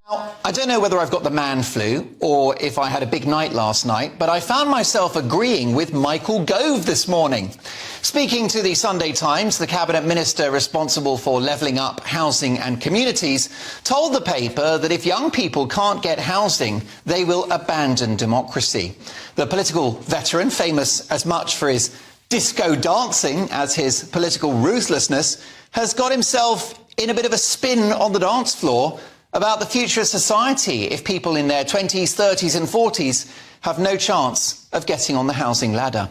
I don't know whether I've got the man flu or if I had a big night last night, but I found myself agreeing with Michael Gove this morning. Speaking to the Sunday Times, the Cabinet Minister responsible for levelling up housing and communities told the paper that if young people can't get housing, they will abandon democracy. The political veteran, famous as much for his disco dancing as his political ruthlessness, has got himself in a bit of a spin on the dance floor about the future of society if people in their 20s, 30s and 40s have no chance of getting on the housing ladder.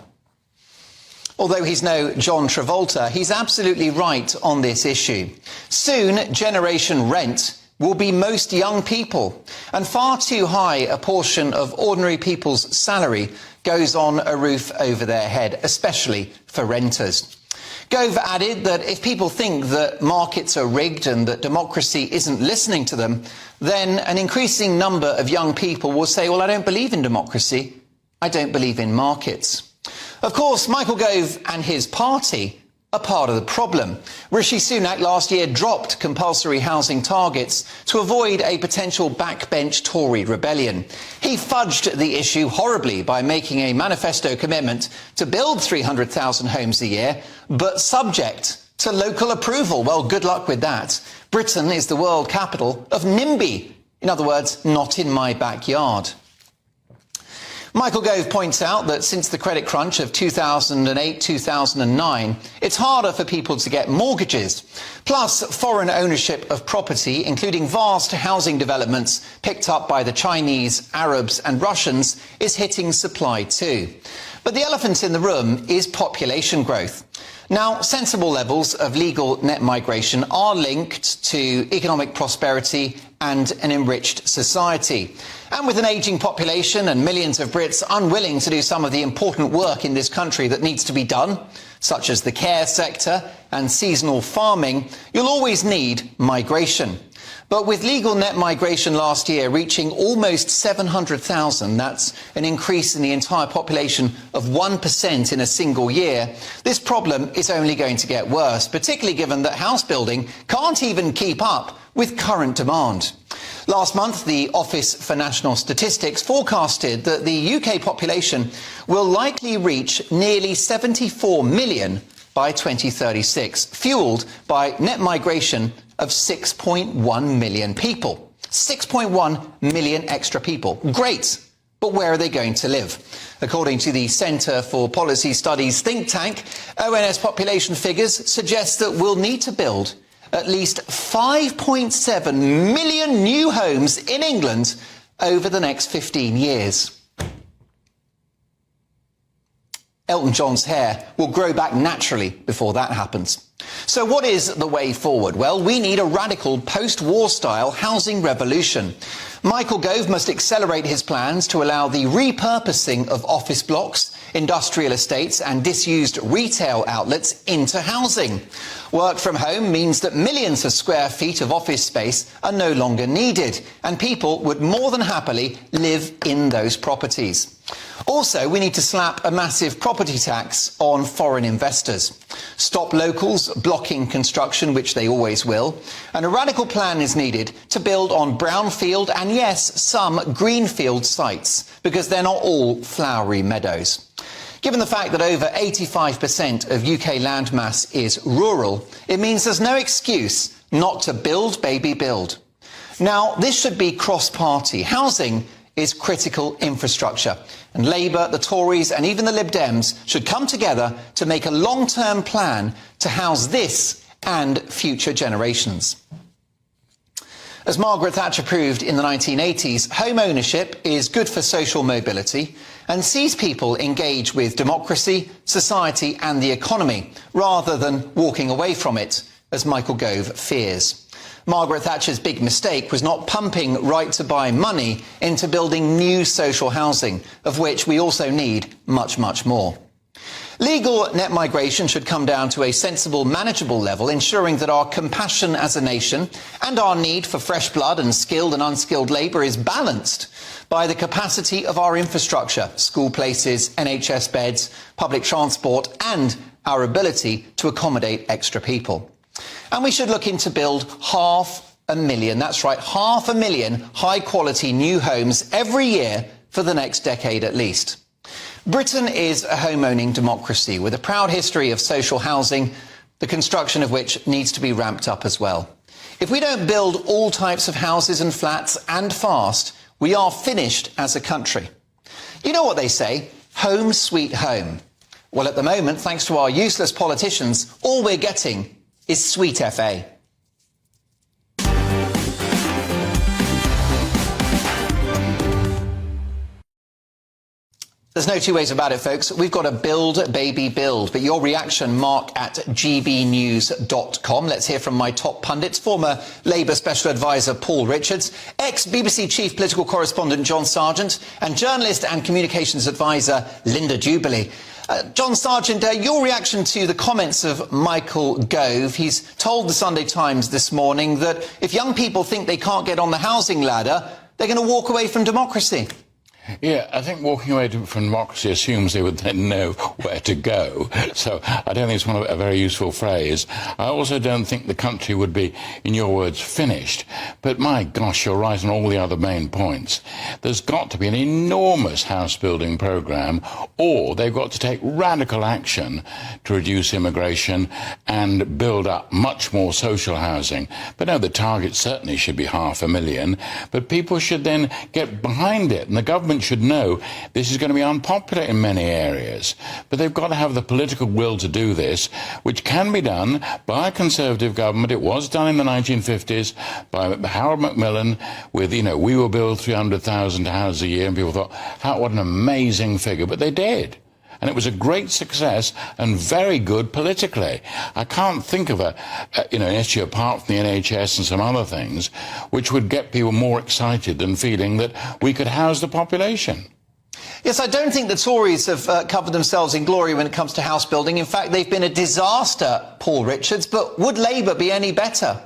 Although he's no John Travolta, he's absolutely right on this issue. Soon, generation rent will be most young people, and far too high a portion of ordinary people's salary goes on a roof over their head, especially for renters. Gove added that if people think that markets are rigged and that democracy isn't listening to them, then an increasing number of young people will say, well, I don't believe in democracy, I don't believe in markets. Of course, Michael Gove and his party are part of the problem. Rishi Sunak last year dropped compulsory housing targets to avoid a potential backbench Tory rebellion. He fudged the issue horribly by making a manifesto commitment to build 300,000 homes a year, but subject to local approval. Well, good luck with that. Britain is the world capital of NIMBY. In other words, not in my backyard. Michael Gove points out that since the credit crunch of 2008-2009, it's harder for people to get mortgages. Plus, foreign ownership of property, including vast housing developments picked up by the Chinese, Arabs and Russians, is hitting supply too. But the elephant in the room is population growth. Now, sensible levels of legal net migration are linked to economic prosperity and an enriched society. And with an ageing population and millions of Brits unwilling to do some of the important work in this country that needs to be done, such as the care sector and seasonal farming, you'll always need migration. But with legal net migration last year reaching almost 700,000, that's an increase in the entire population of 1% in a single year, this problem is only going to get worse, particularly given that house building can't even keep up with current demand. Last month, the Office for National Statistics forecasted that the UK population will likely reach nearly 74 million by 2036, fuelled by net migration of 6.1 million people. 6.1 million extra people. Great, but where are they going to live? According to the Centre for Policy Studies think tank, ONS population figures suggest that we'll need to build at least 5.7 million new homes in England over the next 15 years. Elton John's hair will grow back naturally before that happens. So what is the way forward? Well, we need a radical post-war style housing revolution. Michael Gove must accelerate his plans to allow the repurposing of office blocks, industrial estates and disused retail outlets into housing. Work from home means that millions of square feet of office space are no longer needed, and people would more than happily live in those properties. Also, we need to slap a massive property tax on foreign investors. Stop locals blocking construction, which they always will. And a radical plan is needed to build on brownfield and, yes, some greenfield sites, because they're not all flowery meadows. Given the fact that over 85% of UK landmass is rural, it means there's no excuse not to build, baby, build. Now, this should be cross-party. Housing is critical infrastructure, and Labour, the Tories and even the Lib Dems should come together to make a long-term plan to house this and future generations. As Margaret Thatcher proved in the 1980s, home ownership is good for social mobility and sees people engage with democracy, society and the economy, rather than walking away from it, as Michael Gove fears. Margaret Thatcher's big mistake was not pumping right to buy money into building new social housing, of which we also need much, much more. Legal net migration should come down to a sensible, manageable level, ensuring that our compassion as a nation and our need for fresh blood and skilled and unskilled labour is balanced by the capacity of our infrastructure, school places, NHS beds, public transport and our ability to accommodate extra people. And we should look into build half 500,000. That's right, 500,000 high-quality new homes every year for the next decade at least. Britain is a home-owning democracy with a proud history of social housing, the construction of which needs to be ramped up as well. If we don't build all types of houses and flats and fast, we are finished as a country. You know what they say, home sweet home. Well, at the moment, thanks to our useless politicians, all we're getting is sweet FA. There's no two ways about it, folks. We've got to build, baby, build. But your reaction, mark at gbnews.com. Let's hear from my top pundits. Former Labour Special Advisor Paul Richards, ex-BBC Chief Political Correspondent John Sargent, and journalist and communications advisor Linda Jubilee. John Sargent, your reaction to the comments of Michael Gove. He's told the Sunday Times this morning that if young people think they can't get on the housing ladder, they're going to walk away from democracy. Yeah, I think walking away from democracy assumes they would then know where to go. So I don't think it's a very useful phrase. I also don't think the country would be, in your words, finished. But my gosh, you're right on all the other main points. There's got to be an enormous house-building programme, or they've got to take radical action to reduce immigration and build up much more social housing. But no, the target certainly should be 500,000, but people should then get behind it, and the government should know this is going to be unpopular in many areas, but they've got to have the political will to do this, which can be done by a Conservative government. It was done in the 1950s by Harold Macmillan with, we will build 300,000 houses a year, and people thought, what an amazing figure, but they did. And it was a great success and very good politically. I can't think of an issue apart from the NHS and some other things which would get people more excited than feeling that we could house the population. Yes, I don't think the Tories have covered themselves in glory when it comes to house building. In fact, they've been a disaster, Paul Richards. But would Labour be any better?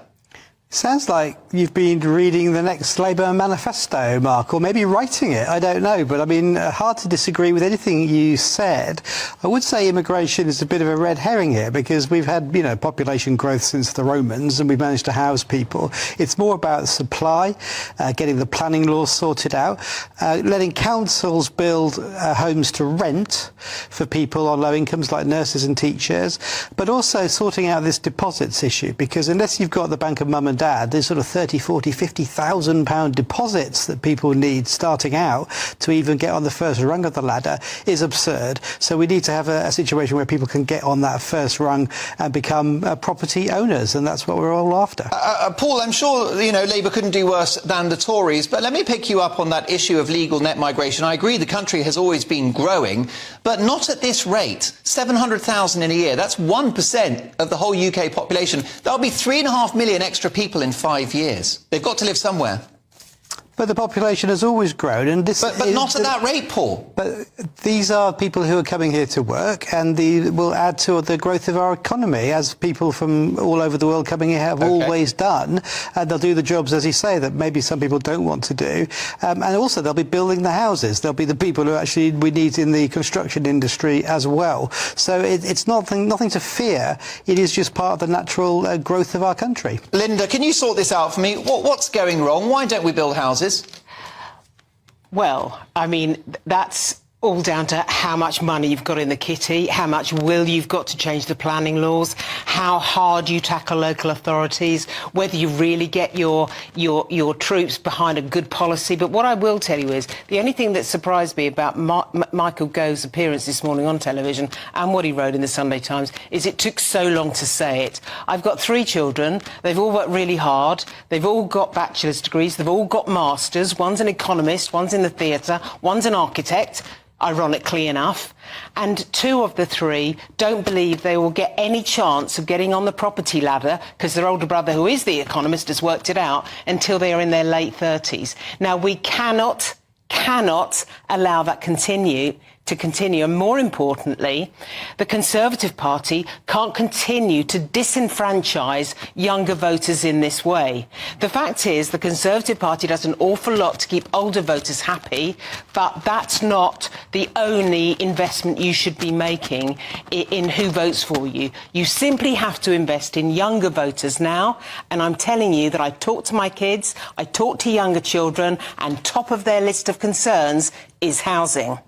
Sounds like you've been reading the next Labour manifesto, Mark, or maybe writing it. I don't know. But I mean, hard to disagree with anything you said. I would say immigration is a bit of a red herring here because we've had, population growth since the Romans and we've managed to house people. It's more about supply, getting the planning laws sorted out, letting councils build homes to rent for people on low incomes like nurses and teachers, but also sorting out this deposits issue because unless you've got the bank of mum and dad, there's sort of 30, 40, 50,000 pound deposits that people need starting out to even get on the first rung of the ladder is absurd. So we need to have a situation where people can get on that first rung and become property owners, and that's what we're all after. Paul, I'm sure, Labour couldn't do worse than the Tories, but let me pick you up on that issue of legal net migration. I agree the country has always been growing, but not at this rate. 700,000 in a year, that's 1% of the whole UK population. That'll be 3.5 million extra people in 5 years. They've got to live somewhere. But the population has always grown, and this. But not at that rate, Paul. But these are people who are coming here to work, and will add to the growth of our economy, as people from all over the world coming here have always done. And they'll do the jobs, as you say, that maybe some people don't want to do. And also, they'll be building the houses. They'll be the people who actually we need in the construction industry as well. So it's nothing to fear. It is just part of the natural growth of our country. Linda, can you sort this out for me? What's going wrong? Why don't we build houses? Well, I mean, that's all down to how much money you've got in the kitty, how much will you've got to change the planning laws, how hard you tackle local authorities, whether you really get your troops behind a good policy. But what I will tell you is the only thing that surprised me about Michael Gove's appearance this morning on television and what he wrote in the Sunday Times is it took so long to say it. I've got 3 children. They've all worked really hard. They've all got bachelor's degrees. They've all got masters. One's an economist. One's in the theatre. One's an architect. Ironically enough, and 2 of the 3 don't believe they will get any chance of getting on the property ladder because their older brother, who is the economist, has worked it out until they are in their late 30s. Now, we cannot allow that continue to continue. And more importantly, the Conservative Party can't continue to disenfranchise younger voters in this way. The fact is, the Conservative Party does an awful lot to keep older voters happy, but that's not the only investment you should be making in who votes for you. You simply have to invest in younger voters now, and I'm telling you that I talk to my kids, I talk to younger children, and top of their list of concerns is housing.